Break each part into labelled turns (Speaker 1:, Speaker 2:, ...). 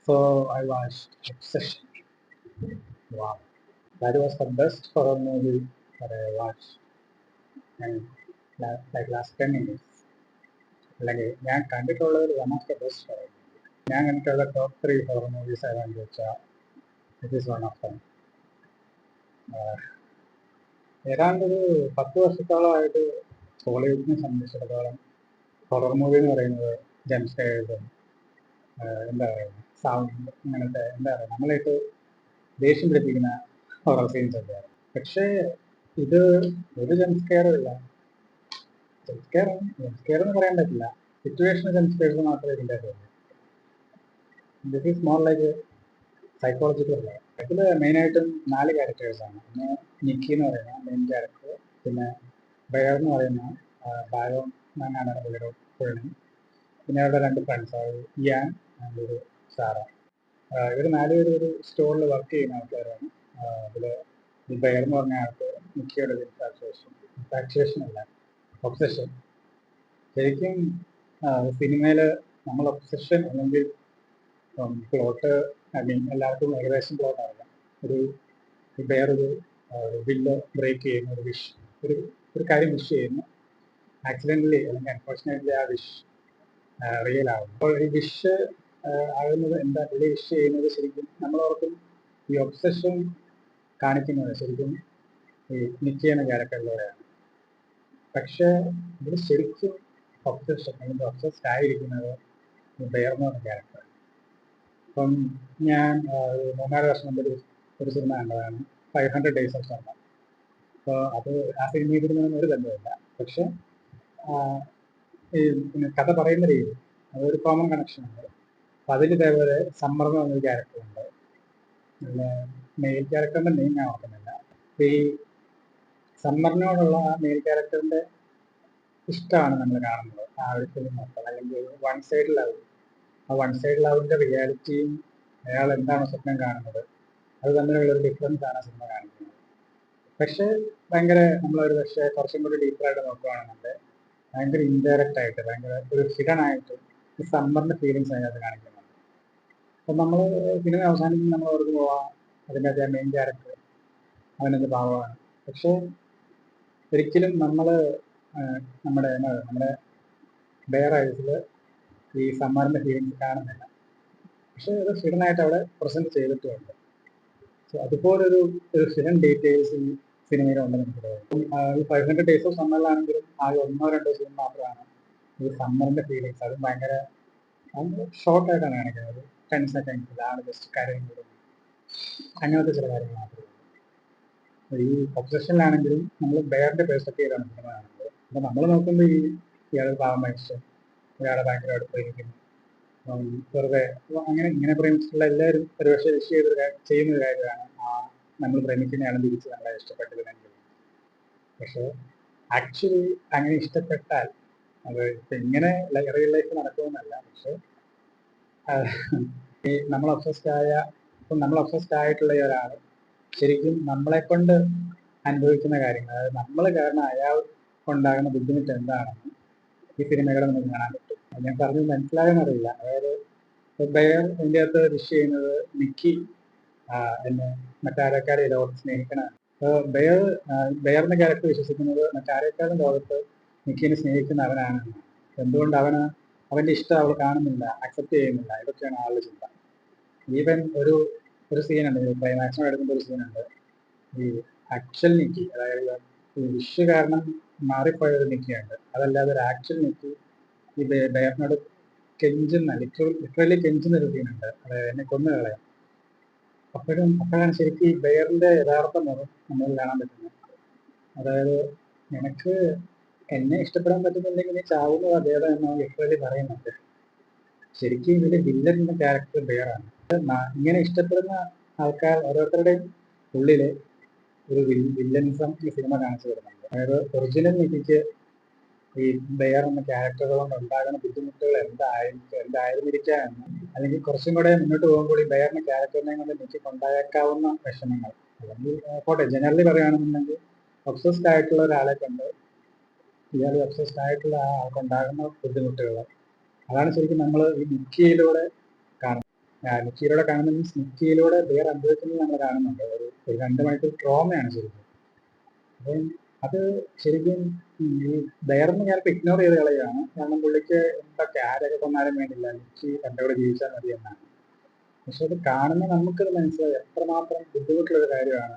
Speaker 1: So I watched Obsession. Wow, that was the best horror movie that I watched in like last 10 years. അല്ലെങ്കിൽ ഞാൻ കണ്ടിട്ടുള്ളതിൽ one of the best horror movie. ഞാൻ കണ്ടിട്ടുള്ള top 3 horror movies ഏതാണെന്ന് വെച്ചാൽ it is one of them. ഏതാണ്ട് ഒരു 10 വർഷത്തോളമായിട്ട് ഹോളിവുഡിനെ സംബന്ധിച്ചിടത്തോളം ഹൊറർ മൂവി എന്ന് പറയുന്നത് ജംസ്കേഴ്സും എന്താ പറയുക സൗണ്ട് അങ്ങനത്തെ എന്താ പറയുക നമ്മളായിട്ട് ദേഷ്യം പിടിപ്പിക്കുന്ന ഹൊറർ സീൻസ് ഒക്കെയാണ്. പക്ഷേ ഇത് ഒരു ജംസ്കെയറും ഇല്ല. ജംസ്കെയർ എന്ന് പറയാൻ പറ്റില്ല, സിറ്റുവേഷണൽ ജംസ്കെയർസ് മാത്രമേ ഇതിൻ്റെ ഉള്ളൂ. This is more like psychological. ഇതിൽ മെയിനായിട്ടും 4 ക്യാരക്ടേഴ്സാണ്. ഒന്ന് നിക്കി എന്ന് പറയുന്ന മെയിൻ ക്യാരക്ടർ, പിന്നെ ബെയർ എന്ന് പറയുന്ന ബായോ എന്നാണ് പുള്ളിയുടെ പുള്ളി, പിന്നെ അവരുടെ 2 ഫ്രണ്ട്സ്, ഇയാൻ ആൻഡ് ഒരു സാറ. ഇവർ 4 പേരും ഒരു സ്റ്റോറിൽ വർക്ക് ചെയ്യുന്ന ആൾക്കാരാണ്. അതിൽ ഈ ബെയർ എന്ന് പറഞ്ഞ ആൾക്ക് നിക്കിയുടെ ഇൻഫാക്ച്വേഷൻ അല്ല, ഒബ്സഷൻ. ശരിക്കും സിനിമയിൽ നമ്മൾ ഒബ്സഷൻ അല്ലെങ്കിൽ പ്ലോട്ട് ഐ മീൻ എല്ലാവർക്കും ഏകദേശം പ്ലോട്ട് അറിയാം. ഒരു വേറൊരു ബില്ല് ബ്രേക്ക് ചെയ്യുന്ന ഒരു വിഷ്, ഒരു കാര്യം വിഷ് ചെയ്യുന്നു, ആക്സിഡൻ്റലി അല്ലെങ്കിൽ അൺഫോർച്ചുനേറ്റ്ലി ആ വിഷ് റിയൽ ആകും. അപ്പോൾ ഈ വിഷ് ആകുന്നത് എന്താ, പുള്ളി വിഷ് ചെയ്യുന്നത് ശരിക്കും നമ്മളോർക്കും ഈ ഒബ്സഷൻ കാണിക്കുന്നത് ശരിക്കും ഈ നിക്കി എന്ന ക്യാരക്ടറിലൂടെയാണ്. പക്ഷേ ഇത് ശരിക്കും ഒബ്സഷൻ അല്ലെങ്കിൽ ഒബ്സസ്ഡ് ആയിരിക്കുന്നത് ബെയർ എന്ന് പറഞ്ഞ ക്യാരക്ടർ. അപ്പം ഞാൻ 3-4 വർഷം മുമ്പ് ഒരു സിനിമ കണ്ടതാണ്, 500 Days of Summer. അപ്പോൾ അത് ആ സിനിമയിലൊന്നും ഒരു ബന്ധമില്ല. പക്ഷെ ഈ കഥ പറയുന്ന രീതി അതൊരു കോമൺ കണക്ഷനുണ്ട്. അപ്പം അതിൽ ഇതേപോലെ സമ്മർ എന്ന് പറഞ്ഞൊരു ക്യാരക്ടറുണ്ട്. പിന്നെ മെയിൽ ക്യാരക്ടറിൻ്റെ നെയിം ഞാൻ ഓർക്കുന്നില്ല. ഈ സമ്മറിനോടുള്ള ആ മെയിൽ ക്യാരക്ടറിൻ്റെ ഇഷ്ടമാണ് നമ്മൾ കാണുന്നത് ആ ഒരു ഫിലിം മൊത്തം. അല്ലെങ്കിൽ വൺ സൈഡ് ലവ്, ആ വൺ സൈഡ് ലവിൻ്റെ റിയാലിറ്റിയും അയാൾ എന്താണോ സ്വപ്നം കാണുന്നത് അത് തമ്മിലുള്ളൊരു ഡിഫറൻസ് ആണ് സിനിമ കാണിക്കുന്നത്. പക്ഷേ ഭയങ്കര നമ്മളൊരു പക്ഷേ കുറച്ചും കൂടി ഡീപ്പറായിട്ട് നോക്കുകയാണെന്നുണ്ട് ഭയങ്കര ഇൻഡയറക്റ്റ് ആയിട്ട്, ഭയങ്കര ഒരു ഹിഡൻ ആയിട്ട് ഈ സമ്മറിൻ്റെ ഫീലിങ്സ് അതിനകത്ത് കാണിക്കുന്നുണ്ട്. അപ്പം നമ്മൾ സിനിമ അവസാനിക്കുമ്പോൾ നമ്മൾ അവർക്ക് പോവാം, അതിൻ്റെ അകത്ത് മെയിൻ ക്യാരക്ടർ അവനൊന്ന് പാവമാണ്. പക്ഷേ ഒരിക്കലും നമ്മൾ നമ്മുടെ ബെയർ ഐസിൽ ഈ സമ്മറിൻ്റെ ഫീലിങ്സ് കാണുന്നില്ല. പക്ഷേ അത് ഹിഡനായിട്ട് അവിടെ പ്രസൻറ്റ് ചെയ്തിട്ടുമുണ്ട്. സോ അതുപോലൊരു ഹിഡൻ ഡീറ്റെയിൽസ് ഈ സിനിമയിലുണ്ടെന്ന് എനിക്ക് തോന്നുന്നു. ഈ 500 Days of Summerലാണെങ്കിലും ആകെ 1-2 സീൻ മാത്രമാണ് ഈ സമ്മറിൻ്റെ ഫീലിങ്സ്. അതും ഭയങ്കര ഷോർട്ടായിട്ടാണ് കാണിക്കുന്നത്. 10 സെക്കൻഡ്സിൽ ആണ് ജസ്റ്റ് കരയുന്നത്, അങ്ങനത്തെ ചില കാര്യങ്ങൾ മാത്രമേ ഉള്ളൂ. ഈ ഒബ്സഷനിലാണെങ്കിലും നമ്മൾ ബെയറിൻ്റെ പെർസ്പെക്റ്റീവിലാണ് സിനിമ കാണുന്നത്. അപ്പോൾ നമ്മൾ നോക്കുമ്പോൾ ഇയാൾ പാവം മനുഷ്യൻ, ഇയാളെ ഭയങ്കരമായിട്ട് പ്രേമിക്കുന്നു, വെറുതെ ഇങ്ങനെ പ്രേമിച്ചിട്ടുള്ള എല്ലാവരും ഒരുപക്ഷെ വിഷ് ചെയ്യുന്നൊരു കാര്യമാണ് നമ്മൾ പ്രേമിക്കുന്നയാളും തിരിച്ച് നമ്മളെ ഇഷ്ടപ്പെട്ടതിനെങ്കിലും. പക്ഷേ ആക്ച്വലി അങ്ങനെ ഇഷ്ടപ്പെട്ടാൽ അത് ഇപ്പം ഇങ്ങനെ റിയൽ ലൈഫ് നടക്കുമെന്നല്ല, പക്ഷേ ഈ നമ്മൾ ഒബ്സസ്ഡ് ആയിട്ടുള്ള ഒരാൾ ശരിക്കും നമ്മളെ കൊണ്ട് അനുഭവിക്കുന്ന കാര്യങ്ങൾ, അതായത് നമ്മൾ കാരണം അയാൾ ഉണ്ടാകുന്ന ബുദ്ധിമുട്ട് എന്താണെന്ന് ഈ സിനിമകളെ നമുക്ക് കാണാൻ പറ്റും. ഞാൻ പറഞ്ഞത് മനസ്സിലാകുന്നറിയില്ല. അതായത് ബെയർ ഇതിൻ്റെ അകത്ത് വിഷ് ചെയ്യുന്നത് നിക്കി എന്നെ മറ്റാരെക്കാളും ഈ ലോകത്ത് സ്നേഹിക്കണം. ബെയറിന്റെ ക്യാരക്ടർ വിശ്വസിക്കുന്നത് മറ്റാരെക്കാളും ലോകത്ത് നിക്കിനെ സ്നേഹിക്കുന്ന അവനാണെന്ന്. എന്തുകൊണ്ട് അവന്റെ ഇഷ്ടം അവൾ കാണുന്നില്ല, അക്സെപ്റ്റ് ചെയ്യുന്നില്ല, ഇതൊക്കെയാണ് ആളുടെ ചിന്ത. ഈവൻ ഒരു സീനുണ്ട്, ക്ലൈമാക്സിനോട് എടുക്കുന്ന ഒരു സീനുണ്ട്, ഈ ആക്ച്വൽ നിക്കി, അതായത് ഈ വിഷ് കാരണം മാറിപ്പോയ ഒരു നിക്കിയുണ്ട്, അതല്ലാതെ ഒരു ആക്ച്വൽ നിക്കി ഈ ബെയറിനോട് ലിറ്ററലി കെഞ്ചുന്ന ഒരു സീനുണ്ട്, അതായത് എന്നെ കൊന്നു കളയാം. അപ്പോഴാണ് ശരിക്കും ഈ ബെയറിന്റെ യഥാർത്ഥ മുഖം നമ്മൾ കാണാൻ പറ്റുന്നത്. അതായത് നിനക്ക് എന്നെ ഇഷ്ടപ്പെടാൻ പറ്റുന്നുണ്ടെങ്കിൽ നീ ചാവുന്നത് അതേതാ എന്നാണ് ലിറ്ററലി പറയുന്നുണ്ട്. ശരിക്കും ഇതിന്റെ വില്ലന്റെ ക്യാരക്ടർ ബെയറാണ്. ഇങ്ങനെ ഇഷ്ടപ്പെടുന്ന ആൾക്കാർ ഓരോരുത്തരുടെയും ഉള്ളില് ഒരു വില്ലൻസം ഈ സിനിമ കാണിച്ചു വരുന്നുണ്ട്. അതായത് ഒറിജിനൽ നിക്കിക്ക് ഈ ബെയർ എന്ന ക്യാരക്ടർ കൊണ്ട് ഉണ്ടാകുന്ന ബുദ്ധിമുട്ടുകൾ എന്തായിരുന്നിരിക്കാം എന്ന്, അല്ലെങ്കിൽ കുറച്ചും കൂടെ മുന്നോട്ട് പോകുമ്പോൾ ഈ ബെയറിന്റെ ക്യാരക്ടറിനെ കൊണ്ട് നിക്കിക്ക് ഉണ്ടായേക്കാവുന്ന വിഷമങ്ങൾ, അല്ലെങ്കിൽ പോട്ടെ ജനറലി പറയുകയാണെന്നുണ്ടെങ്കിൽ ഒബ്സസ്ഡ് ആയിട്ടുള്ള ഒരാളെ കൊണ്ട് ഇയാൾ ഒബ്സസ്ഡ് ആയിട്ടുള്ള ആ ആൾക്കുണ്ടാകുന്ന ബുദ്ധിമുട്ടുകൾ, അതാണ് ശരിക്കും നമ്മൾ ഈ നിക്കിയിലൂടെ കാണുന്നത്. നിക്കിയിലൂടെ കാണുന്ന മീൻസ് നിക്കിയിലൂടെ വേറെ അനുഭവിക്കുന്നത് നമ്മൾ കാണുന്നുണ്ട്. ഒരു 2 മണിക്കൂർ ട്രോമയാണ് ശരിക്കും. അപ്പം അത് ശരിക്കും ഈ ദയർന്ന് ഞാനിപ്പോൾ ഇഗ്നോർ ചെയ്ത് കളയുകയാണ്. കാരണം പുള്ളിക്ക് എന്തൊക്കെ ആരൊക്കെ കൊന്നാലും വേണ്ടില്ല, നിക്കി എൻ്റെ കൂടെ ജീവിച്ചാൽ മതി എന്നാണ്. പക്ഷെ അത് കാണുന്ന നമുക്കത് മനസ്സിലാവും എത്രമാത്രം ബുദ്ധിമുട്ടുള്ളൊരു കാര്യമാണ്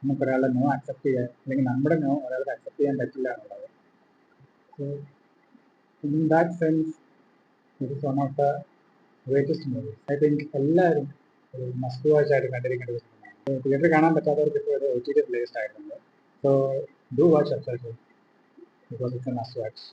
Speaker 1: നമുക്കൊരാളുടെ നോ അക്സെപ്റ്റ് ചെയ്യാൻ, അല്ലെങ്കിൽ നമ്മുടെ നോ ഒരാൾക്ക് അക്സെപ്റ്റ് ചെയ്യാൻ പറ്റില്ല എന്നുള്ളത്. So in that sense it is one of the greatest movies. I think എല്ലാവരും ഒരു മസ്റ്റ് വാച്ച് ആയിട്ട് കണ്ടിരിക്കേണ്ട ഒരു സിനിമയാണ്. തിയേറ്ററിൽ കാണാൻ പറ്റാത്തവർക്ക് ഇപ്പോൾ ഒരു OTT റിലീസ്ഡ് ആയിട്ടുണ്ട്. So do watch Afsal, because it's a must watch.